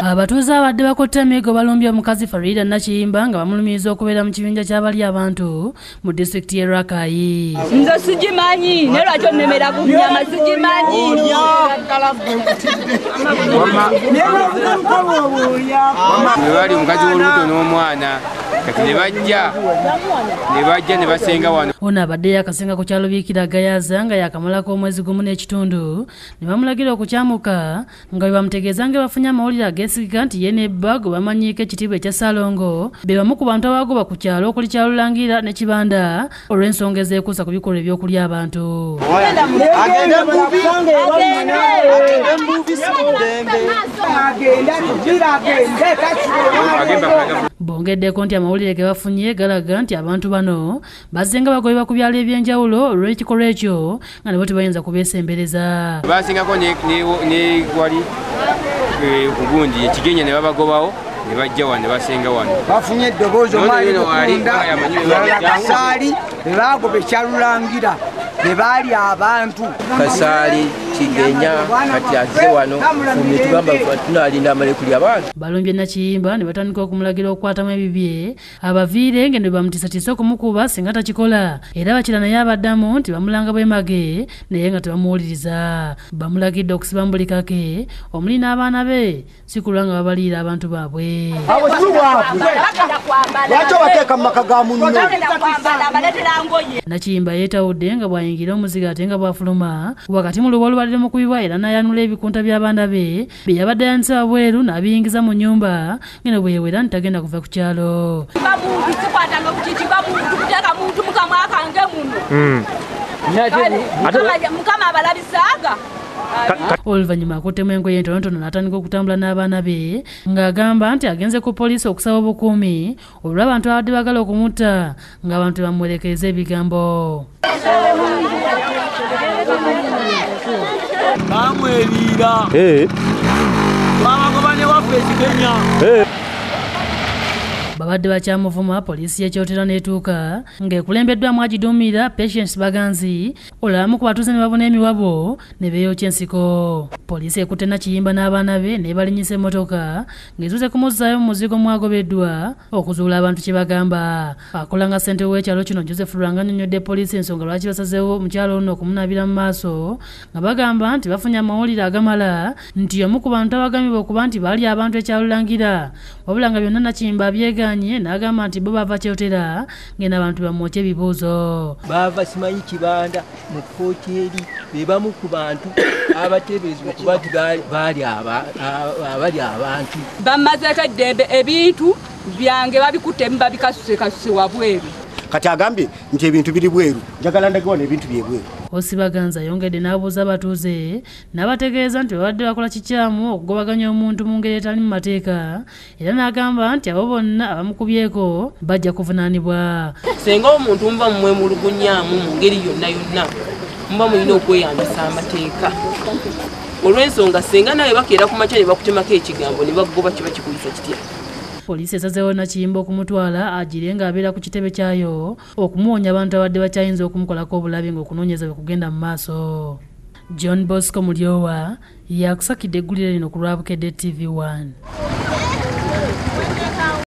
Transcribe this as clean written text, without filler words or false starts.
Abatuuze abadde bakotte amigo balumbye omukazi Farida Nakiyimba nga bamulumiriza okubeera mu kibinja ky'abali abantu mu disitulikiti y'e Rakai. Nze sigimanyi ne lwaki onnemera ku nnyama sigimanyi. Bali omukazi w'olubuto n'omwana kati ne bajja ne basenga wano. Ono abadde yakasenga ku kyalo Biikira Gayaza nga yakamalako omwezi gumu n'ekitundu ne bamulagira okukyamuka nga bwe bamutegeeza nga bafunye amawulire ageesigika nti ye nebba gwe bamanyiiko ekitiibwa ekya Salongo be bamu ku bantu abagoba ku kyalo okuli Kyalulangira ne Kibanda olw'ensonga ezeekuusa ku bikolwa ebyokulya abantu. Bongeddeko nti amawulire ge bafunye galaga nti abantu bano bazze nga bagobebwa ku byalo ebyenjawulo olw'ekikolwa ekyo nga nabo tebayinza kubeesembereza. Basingako ne wali kugundi ekigenya ne babagobawo ne bajja wano ne basenga wano. Bafunye eddoboozi omwali mukunda Kasaali be bagoba Kyalulangira be baali abantu. Kasaali Kigenya kati azze wano tugamba tunaalinda amale kulya abantu. Balumbye Nakiyimba ne batandika okumulagira okukwatamu ebibye abaviire nga ne bamutiisatiisa okumukuba singa takikola era bakira naye abaddamu nti bamulanga bwemage naye nga tebamuwuliriza. Bamulagidde okusiba mu buli kake omuli n'abaana be si kulwa nga babaliira abantu baabwe. Nakiyimba yeetawudde nga bw'ayingira omuzigo ate nga bw'afuluma wakati mu luba olubalire mu kubibwa era n'ayanula ebikunta by'abaana be bye yabadde ayanise wabweru n'abiyingiza mu nnyumba ngeno bwe yewera nti tagenda kuva ku kyalo. Oluvannyuma akuttemu engoye entonotono n'atandika okutambula n'abaana be ng'agamba nti agenze ku poliisi okusaba obukuumi olw'abantu abadde bagala okumutta ng'abantu bamuwerekereza ebigambo. Bamweriira babagoba ne waffe Kigenya. Babadde bakyamuvuma poliisi y'ekyotera n'etuuka ng'ekulembeddwamu agiduumira Patience Baganzi olwamu ku batuuze ne babona emiwabo ne beeyokya ensiko. Poliisi ekutte Nakiyimba n'abaana be ne balinyisa emmotoka ng'ezuze kumuzzaayo mu muzigo mwagobeddwa okuzuula abantu kye bagamba. Akola nga ssentebe w'ekyalo kino Joseph Lwanga annyonnyodde poliisi ensonga lwaki basazeewo mu kyalo luno okumunaabira mu maaso nga bagamba nti bafunye amawulire agamala nti omu ku bantu abagambibwa okuba nti baali abantu e Kyalulangira wabula nga byonna Nakiyimba abyeganye n'agamba nti bo bava Kyotera ng'eno abantu bamwokya ebibuuzo. Bava simanyi Kibanda mu Kkooti eri be bamu ku bantu abateeberezebwa kuba nti baali abantu. Bamazeeko eddembe ebintu byange babikutte babikasuse wabweru. Kati agambye nti ebintu biri bweru njagala ndagiwana ebintu bye bweru. Osibaganza yongedde n'abuuza abatuuze n'abategeeza nti babadde bakola kikyamu okugobaganya omuntu mu ngeri etali mu mateeka era n'agamba nti abo bonna abamukubyeko bajja kuvunaanibwa. Senga omuntu muba mumwemulugunyaamu mu ngeri yonna yonna muba mulina okweyambisa amateeka olw'ensonga senga nawe bakeera ku makya ne bakutemako ekigambo ne bakugoba kiba kikuyisa kitya. Poliisi esazeewo Nakiyimba okumutwala agire ng'abeera ku kitebe kyayo okumuwonya abantu abadde bakyayinza okumukolako obulabe ng'okunoonyeza bwe kugenda mu maaso. John Bosco Mulyowa yakusakidde eggulire lino ku Lwabukedde TV1.